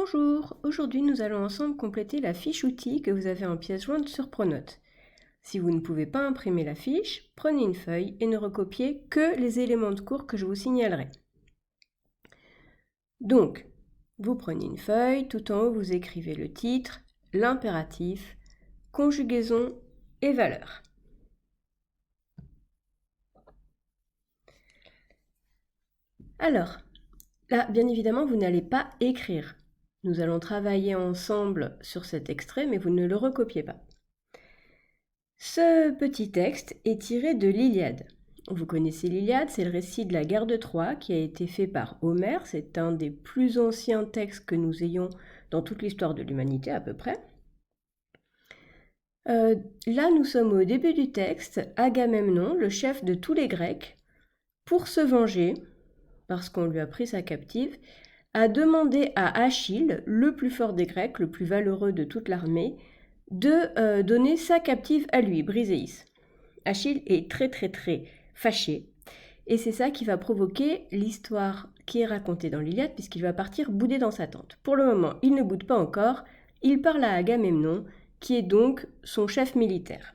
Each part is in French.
Bonjour, aujourd'hui nous allons ensemble compléter la fiche outil que vous avez en pièce jointe sur Pronote. Si vous ne pouvez pas imprimer la fiche, prenez une feuille et ne recopiez que les éléments de cours que je vous signalerai. Donc, vous prenez une feuille, tout en haut vous écrivez le titre, l'impératif, conjugaison et valeur. Alors, là, bien évidemment, vous n'allez pas écrire. Nous allons travailler ensemble sur cet extrait, mais vous ne le recopiez pas. Ce petit texte est tiré de l'Iliade. Vous connaissez l'Iliade, c'est le récit de la guerre de Troie qui a été fait par Homère. C'est un des plus anciens textes que nous ayons dans toute l'histoire de l'humanité à peu près. Là, nous sommes au début du texte. Agamemnon, le chef de tous les Grecs, pour se venger, parce qu'on lui a pris sa captive, a demandé à Achille, le plus fort des Grecs, le plus valeureux de toute l'armée, de donner sa captive à lui, Briséis. Achille est très fâché, et c'est ça qui va provoquer l'histoire qui est racontée dans l'Iliade, puisqu'il va partir bouder dans sa tente. Pour le moment, il ne boude pas encore, il parle à Agamemnon, qui est donc son chef militaire.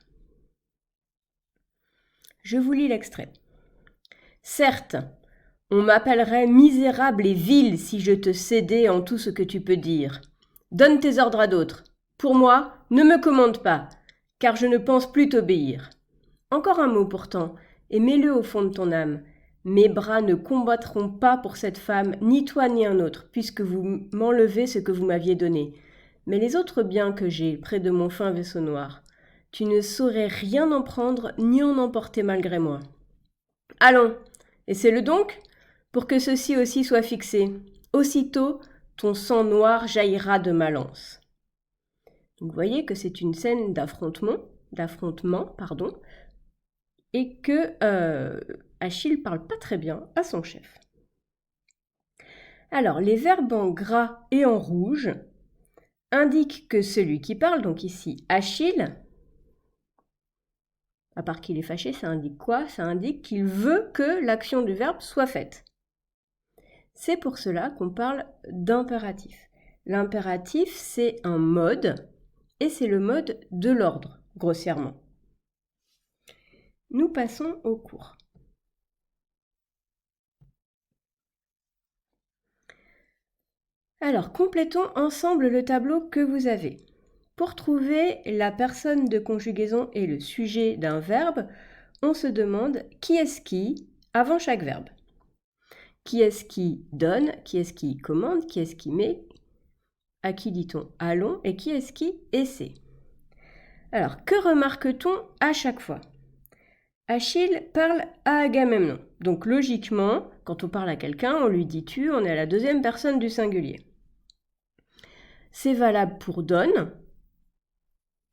Je vous lis l'extrait. « Certes, on m'appellerait misérable et vil si je te cédais en tout ce que tu peux dire. Donne tes ordres à d'autres. Pour moi, ne me commande pas, car je ne pense plus t'obéir. Encore un mot pourtant, et mets-le au fond de ton âme. Mes bras ne combattront pas pour cette femme, ni toi ni un autre, puisque vous m'enlevez ce que vous m'aviez donné. Mais les autres biens que j'ai près de mon fin vaisseau noir, tu ne saurais rien en prendre ni en emporter malgré moi. Allons, essaie-le donc, pour que ceci aussi soit fixé. Aussitôt, ton sang noir jaillira de ma lance. » Donc, vous voyez que c'est une scène d'affrontement, et que Achille parle pas très bien à son chef. Alors, les verbes en gras et en rouge indiquent que celui qui parle, donc ici Achille, à part qu'il est fâché, ça indique quoi? Ça indique qu'il veut que l'action du verbe soit faite. C'est pour cela qu'on parle d'impératif. L'impératif, c'est un mode, et c'est le mode de l'ordre, grossièrement. Nous passons au cours. Alors, complétons ensemble le tableau que vous avez. Pour trouver la personne de conjugaison et le sujet d'un verbe, on se demande qui est-ce qui avant chaque verbe. Qui est-ce qui donne, qui est-ce qui commande, qui est-ce qui met, à qui dit-on allons et qui est-ce qui essaie. Alors, que remarque-t-on à chaque fois? Achille parle à Agamemnon. Donc logiquement, quand on parle à quelqu'un, on lui dit tu, on est à la deuxième personne du singulier. C'est valable pour donne,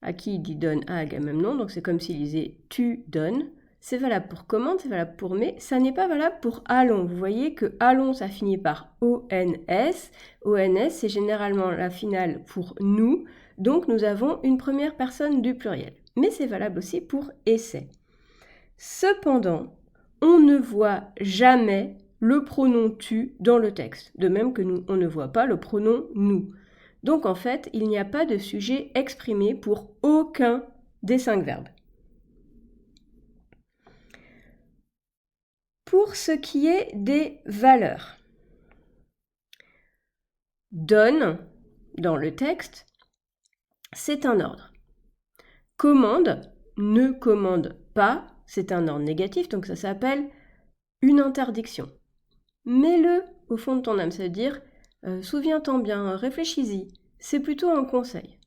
à qui il dit donne à Agamemnon, donc c'est comme s'il disait tu donnes. C'est valable pour commande, c'est valable pour mais, ça n'est pas valable pour allons. Vous voyez que allons, ça finit par ONS. ONS, c'est généralement la finale pour nous, donc nous avons une première personne du pluriel. Mais c'est valable aussi pour essaie. Cependant, on ne voit jamais le pronom tu dans le texte, de même que on ne voit pas le pronom nous. Donc en fait, il n'y a pas de sujet exprimé pour aucun des 5 verbes. Pour ce qui est des valeurs, donne, dans le texte, c'est un ordre. Commande, ne commande pas, c'est un ordre négatif, donc ça s'appelle une interdiction. Mets-le au fond de ton âme, c'est-à-dire souviens-t'en bien, réfléchis-y, c'est plutôt un conseil.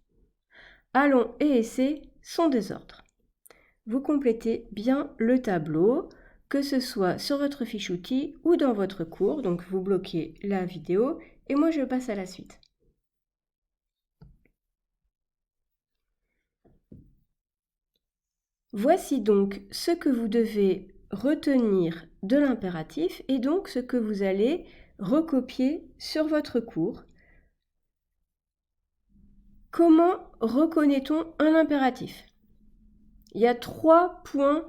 Allons et essaie sont des ordres. Vous complétez bien le tableau, que ce soit sur votre fiche outil ou dans votre cours, donc vous bloquez la vidéo et moi je passe à la suite. Voici donc ce que vous devez retenir de l'impératif et donc ce que vous allez recopier sur votre cours. Comment reconnaît-on un impératif? Il y a 3 points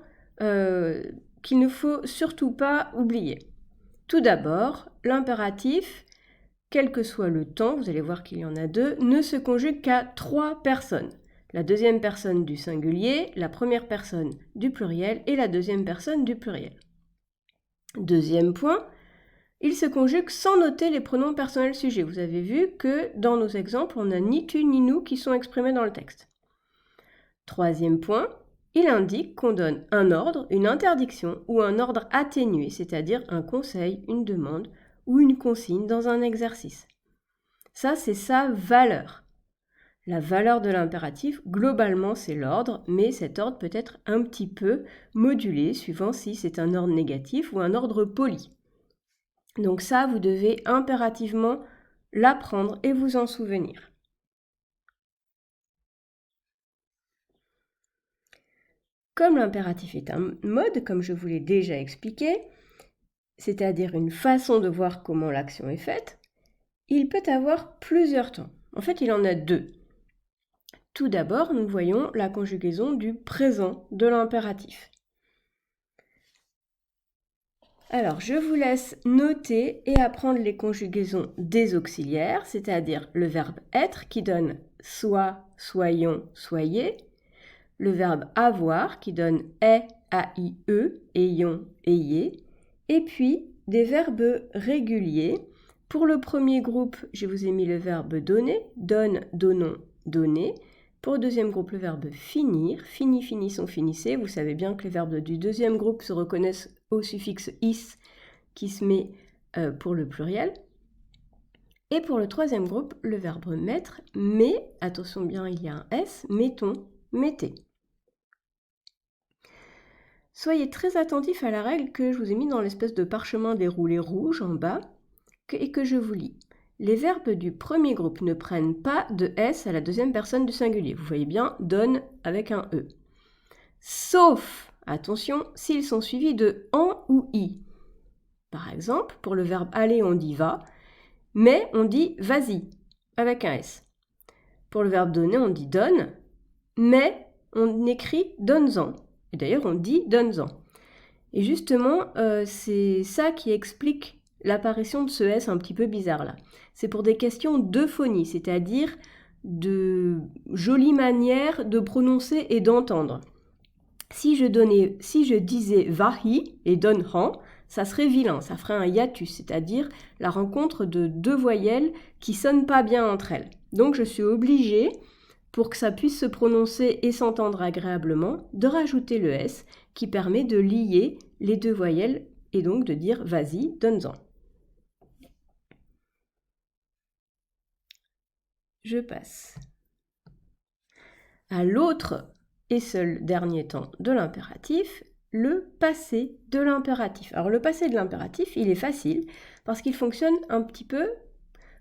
qu'il ne faut surtout pas oublier. Tout d'abord, l'impératif quel que soit le temps, vous allez voir qu'il y en a 2, ne se conjugue qu'à 3 personnes. La deuxième personne du singulier, la première personne du pluriel et la deuxième personne du pluriel. Deuxième point, il se conjugue sans noter les pronoms personnels sujets. Vous avez vu que dans nos exemples, on n'a ni tu ni nous qui sont exprimés dans le texte. Troisième point, il indique qu'on donne un ordre, une interdiction ou un ordre atténué, c'est-à-dire un conseil, une demande ou une consigne dans un exercice. Ça, c'est sa valeur. La valeur de l'impératif, globalement, c'est l'ordre, mais cet ordre peut être un petit peu modulé suivant si c'est un ordre négatif ou un ordre poli. Donc ça, vous devez impérativement l'apprendre et vous en souvenir. Comme l'impératif est un mode, comme je vous l'ai déjà expliqué, c'est-à-dire une façon de voir comment l'action est faite, il peut avoir plusieurs temps. En fait, il en a 2. Tout d'abord, nous voyons la conjugaison du présent de l'impératif. Alors, je vous laisse noter et apprendre les conjugaisons des auxiliaires, c'est-à-dire le verbe être qui donne soit, soyons, soyez, le verbe avoir qui donne est, aie, ayons, ayez, et puis des verbes réguliers. Pour le premier groupe, je vous ai mis le verbe donner, donne, donnons, donner. Pour le deuxième groupe, le verbe finir, fini, finissons, finissez. Vous savez bien que les verbes du deuxième groupe se reconnaissent au suffixe is qui se met pour le pluriel. Et pour le troisième groupe, le verbe mettre, mais, attention bien, il y a un S, mettons, mettez. Soyez très attentifs à la règle que je vous ai mis dans l'espèce de parchemin déroulé rouge en bas et que je vous lis. Les verbes du premier groupe ne prennent pas de S à la deuxième personne du singulier. Vous voyez bien, donne avec un E. Sauf, attention, s'ils sont suivis de en ou i. Par exemple, pour le verbe aller, on dit va, mais on dit vas-y avec un S. Pour le verbe donner, on dit donne, mais on écrit donne-en. Et d'ailleurs, on dit donne-en. Et justement, c'est ça qui explique l'apparition de ce S un petit peu bizarre là. C'est pour des questions d'euphonie, c'est-à-dire de jolies manières de prononcer et d'entendre. Si je disais vahi et donhan, ça serait vilain, ça ferait un hiatus, c'est-à-dire la rencontre de 2 voyelles qui sonnent pas bien entre elles. Donc je suis obligée, pour que ça puisse se prononcer et s'entendre agréablement, de rajouter le S qui permet de lier les 2 voyelles et donc de dire vas-y, donne-en. Je passe à l'autre et seul dernier temps de l'impératif, le passé de l'impératif. Alors le passé de l'impératif, il est facile parce qu'il fonctionne un petit peu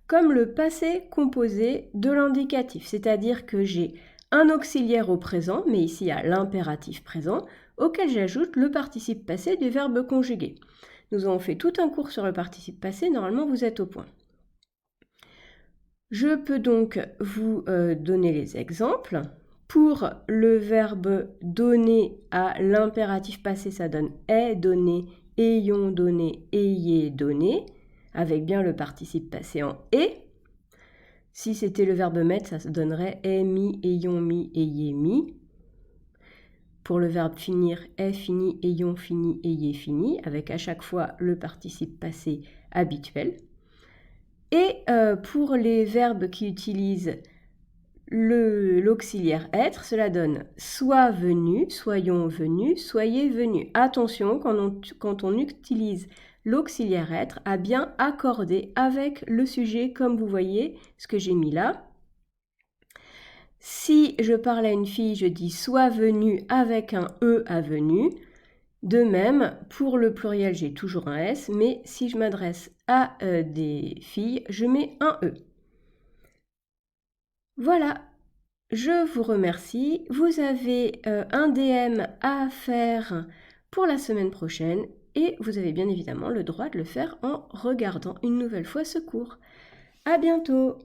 comme le passé composé de l'indicatif, c'est-à-dire que j'ai un auxiliaire au présent, mais ici à l'impératif présent, auquel j'ajoute le participe passé du verbe conjugué. Nous avons fait tout un cours sur le participe passé, normalement vous êtes au point. Je peux donc vous donner les exemples. Pour le verbe donner à l'impératif passé, ça donne est donné, ayons donné, ayez donné, avec bien le participe passé en et. Si c'était le verbe mettre, ça donnerait est mis, ayons mis, ayez mis. Pour le verbe finir, est fini, ayons fini, ayez fini, avec à chaque fois le participe passé habituel. Et pour les verbes qui utilisent l'auxiliaire être, cela donne soit venu, soyons venus, soyez venus. Attention, quand on utilise l'auxiliaire être, à bien accorder avec le sujet, comme vous voyez ce que j'ai mis là. Si je parle à une fille, je dis soit venue avec un E à venu. De même, pour le pluriel, j'ai toujours un S, mais si je m'adresse à des filles, je mets un E. Voilà, je vous remercie. Vous avez un DM à faire pour la semaine prochaine et vous avez bien évidemment le droit de le faire en regardant une nouvelle fois ce cours. À bientôt!